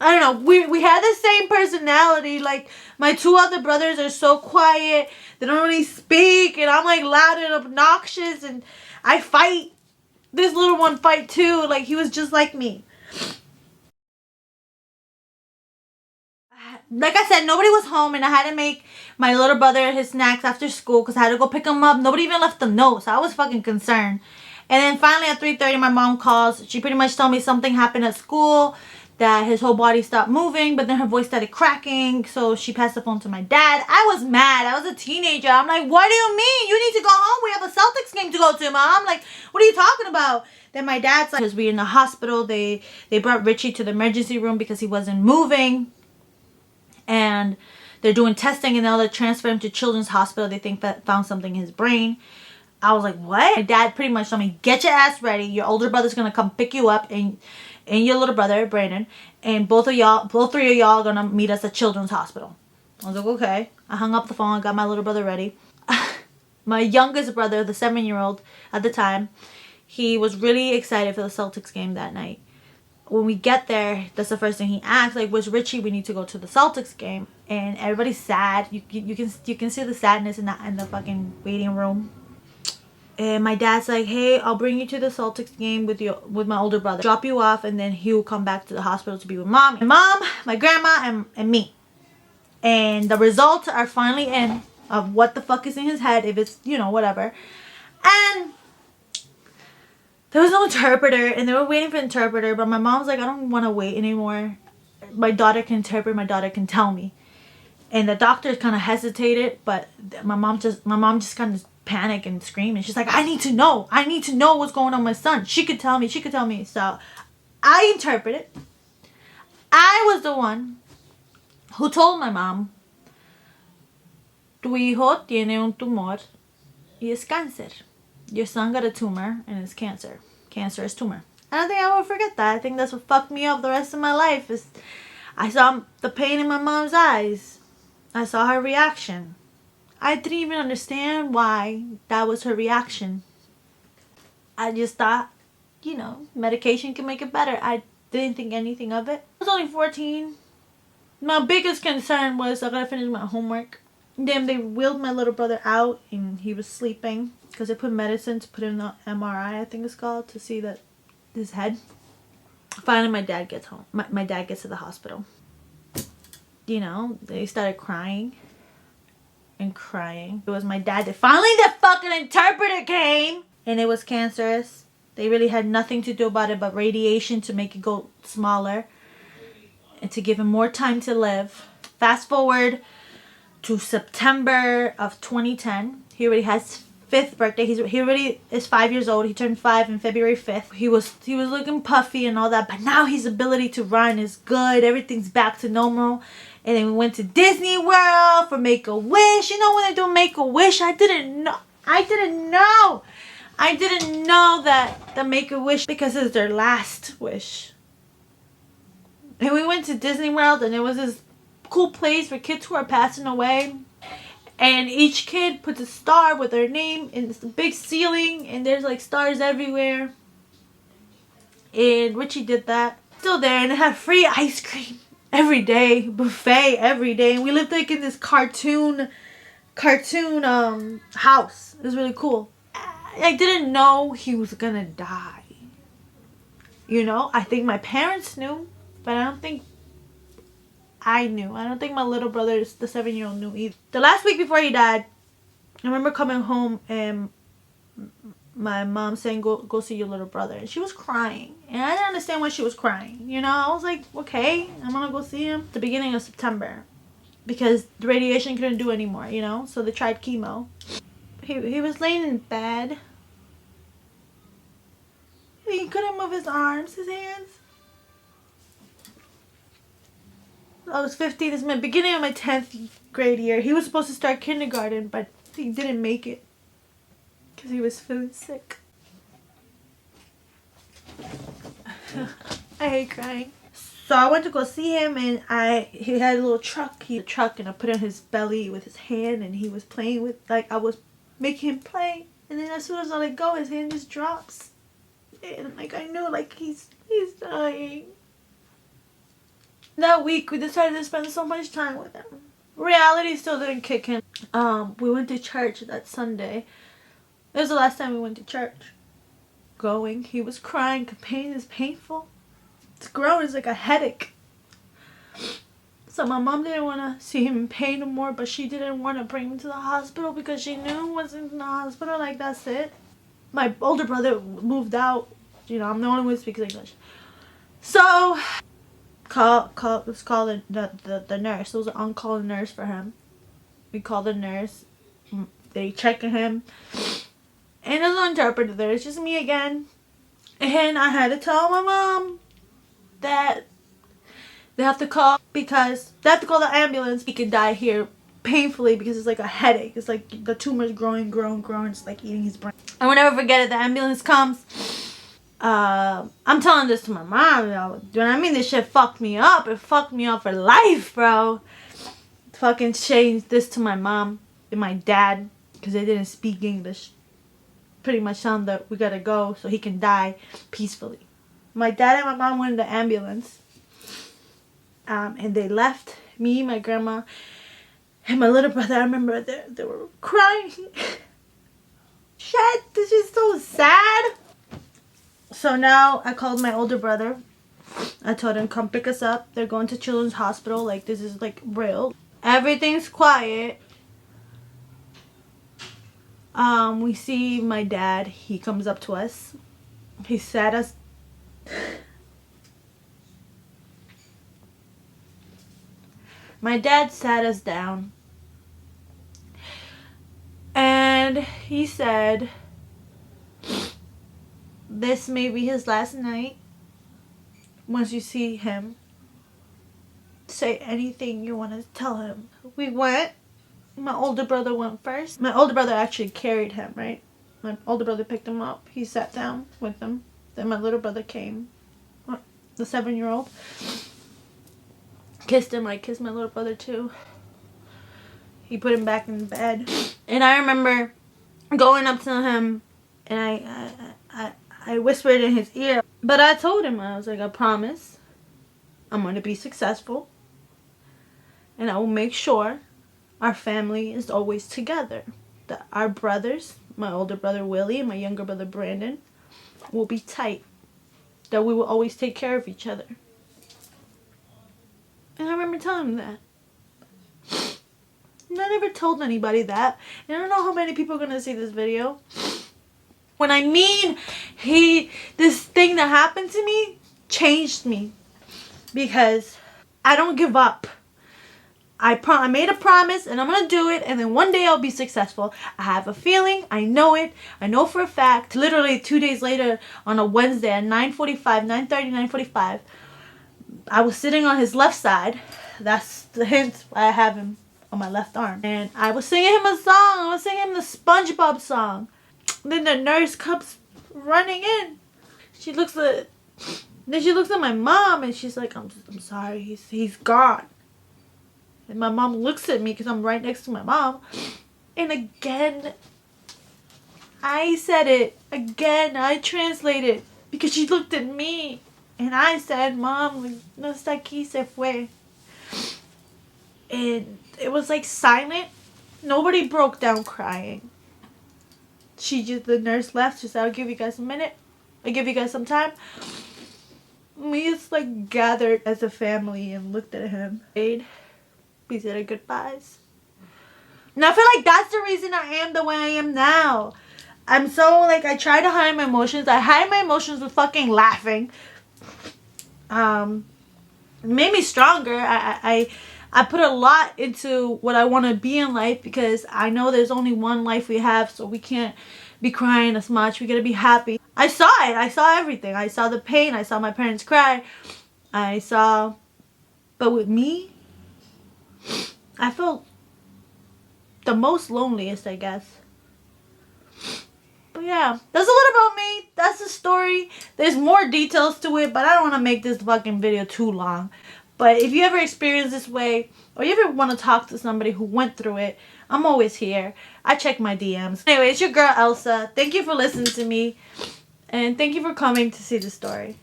I don't know. We had the same personality. Like, my two other brothers are so quiet. They don't really speak. And I'm, like, loud and obnoxious. And I fight. This little one fight, too. Like, he was just like me. Like I said, nobody was home. And I had to make my little brother his snacks after school. Because I had to go pick him up. Nobody even left a note. So I was fucking concerned. And then finally at 3:30, my mom calls. She pretty much told me something happened at school, that his whole body stopped moving, but then her voice started cracking. So she passed the phone to my dad. I was mad. I was a teenager. I'm like, what do you mean? You need to go home. We have a Celtics game to go to, Mom. Like, what are you talking about? Then my dad's like, because we're in the hospital, they brought Richie to the emergency room because he wasn't moving. And they're doing testing, and now they're transferring him to Children's Hospital. They think that found something in his brain. I was like, what? My dad pretty much told me, get your ass ready. Your older brother's going to come pick you up, and your little brother, Brandon. And both three of y'all are going to meet us at Children's Hospital. I was like, okay. I hung up the phone. I got my little brother ready. My youngest brother, the 7-year-old at the time, he was really excited for the Celtics game that night. When we get there, that's the first thing he asks, like, where's Richie? We need to go to the Celtics game. And everybody's sad. You can see the sadness in the fucking waiting room. And my dad's like, hey, I'll bring you to the Celtics game with my older brother. Drop you off, and then he'll come back to the hospital to be with mom. My grandma, and me. And the results are finally in of what the fuck is in his head, if it's, whatever. And there was no interpreter, and they were waiting for an interpreter, but my mom's like, I don't want to wait anymore. My daughter can interpret, my daughter can tell me. And the doctor kind of hesitated, but my mom just kind of panicked and screamed. And she's like, I need to know what's going on with my son. She could tell me. So I interpreted. I was the one who told my mom, tu hijo tiene un tumor y es cáncer. Your son got a tumor and it's cancer. Cancer is tumor. I don't think I will forget that. I think that's what fucked me up the rest of my life. Is I saw the pain in my mom's eyes. I saw her reaction. I didn't even understand why that was her reaction. I just thought, medication can make it better. I didn't think anything of it. I was only 14. My biggest concern was I gotta finish my homework. Then they wheeled my little brother out, and he was sleeping because they put medicine to put in the MRI, I think it's called, to see that his head. Finally, my dad gets home. My dad gets to the hospital. They started crying and crying. It was my dad that finally the fucking interpreter came, and it was cancerous. They really had nothing to do about it but radiation to make it go smaller and to give him more time to live. Fast forward to September of 2010. He already has 5th birthday. He already is 5 years old. He turned 5 on February 5th. He was looking puffy and all that, but now his ability to run is good. Everything's back to normal. And then we went to Disney World for Make-A-Wish. When they do Make-A-Wish, I didn't know that the Make-A-Wish, because it's their last wish. And we went to Disney World, and it was this cool place for kids who are passing away. And each kid puts a star with their name in this big ceiling, and there's like stars everywhere. And Richie did that. Still there, and they had free ice cream every day, buffet every day. And we lived like in this cartoon house. It was really cool. I didn't know he was gonna die. I think my parents knew, but I don't think I knew. I don't think my little brother, the 7-year-old, knew either. The last week before he died, I remember coming home and my mom saying, go see your little brother. And she was crying. And I didn't understand why she was crying. I was like, okay, I'm going to go see him. The beginning of September. Because the radiation couldn't do anymore, So they tried chemo. He was laying in bed. He couldn't move his arms, his hands. I was 15. This is my beginning of my 10th grade year. He was supposed to start kindergarten, but he didn't make it because he was feeling sick. I hate crying. So I went to go see him, and he had a little truck. And I put on his belly with his hand, and he was playing with, like, I was making him play. And then as soon as I let go, his hand just drops. And like I knew, like, he's dying. That week, we decided to spend so much time with him. Reality still didn't kick in. We went to church that Sunday. It was the last time we went to church. Going, he was crying. Pain is painful. It's growing. It's like a headache. So my mom didn't want to see him in pain no more, but she didn't want to bring him to the hospital because she knew he wasn't in the hospital. Like, that's it. My older brother moved out. You know, I'm the only one who speaks English. So, let's call the nurse. There was an on-call nurse for him. We called the nurse. They checked him. And there's no interpreter there. It's just me again. And I had to tell my mom that they have to call because they have to call the ambulance. He could die here painfully because it's like a headache. It's like the tumor's growing. It's like eating his brain. I will never forget it. The ambulance comes. I'm telling this to my mom, yo. When I mean this shit fucked me up. It fucked me up for life, bro. Fucking changed this to my mom and my dad because they didn't speak English. Pretty much tell him that we gotta go so he can die peacefully. My dad and my mom went in the ambulance. And they left me, my grandma, and my little brother. I remember they were crying. Shit, this is so sad. So now I called my older brother. I told him, come pick us up. They're going to Children's Hospital. Like, this is like real. Everything's quiet. We see my dad. He comes up to us. He sat us. My dad sat us down. And he said, this may be his last night. Once you see him, say anything you want to tell him. We went. My older brother went first. My older brother actually carried him, right? My older brother picked him up. He sat down with him. Then my little brother came. The 7-year-old. Kissed him. I kissed my little brother too. He put him back in bed. And I remember going up to him and I whispered in his ear. But I told him, I was like, I promise I'm going to be successful. And I will make sure our family is always together. That our brothers, my older brother Willie and my younger brother Brandon, will be tight. That we will always take care of each other. And I remember telling him that. And I never told anybody that. And I don't know how many people are going to see this video. When I mean this thing that happened to me changed me. Because I don't give up. I made a promise and I'm going to do it. And then one day I'll be successful. I have a feeling. I know it. I know for a fact. Literally 2 days later on a Wednesday at 9:45, I was sitting on his left side. That's the hint why I have him on my left arm. And I was singing him a song. I was singing him the SpongeBob song. Then the nurse comes running in. She looks at my mom and she's like, I'm sorry, he's gone. And my mom looks at me because I'm right next to my mom. And again, I said it. Again, I translated because she looked at me. And I said, Mom, no está aquí, se fue. And it was like silent. Nobody broke down crying. The nurse left. She said, I'll give you guys a minute. I'll give you guys some time. We just like gathered as a family and looked at him. We said our goodbyes. And I feel like that's the reason I am the way I am now. I'm so like, I try to hide my emotions. I hide my emotions with fucking laughing. It made me stronger. I put a lot into what I want to be in life because I know there's only one life we have, so we can't be crying as much. We gotta be happy. I saw it. I saw everything. I saw the pain. I saw my parents cry. But with me, I felt the most loneliest, I guess. But yeah, that's a little about me. That's the story. There's more details to it, but I don't want to make this fucking video too long. But if you ever experience this way, or you ever want to talk to somebody who went through it, I'm always here. I check my DMs. Anyway, it's your girl Elsa. Thank you for listening to me. And thank you for coming to see the story.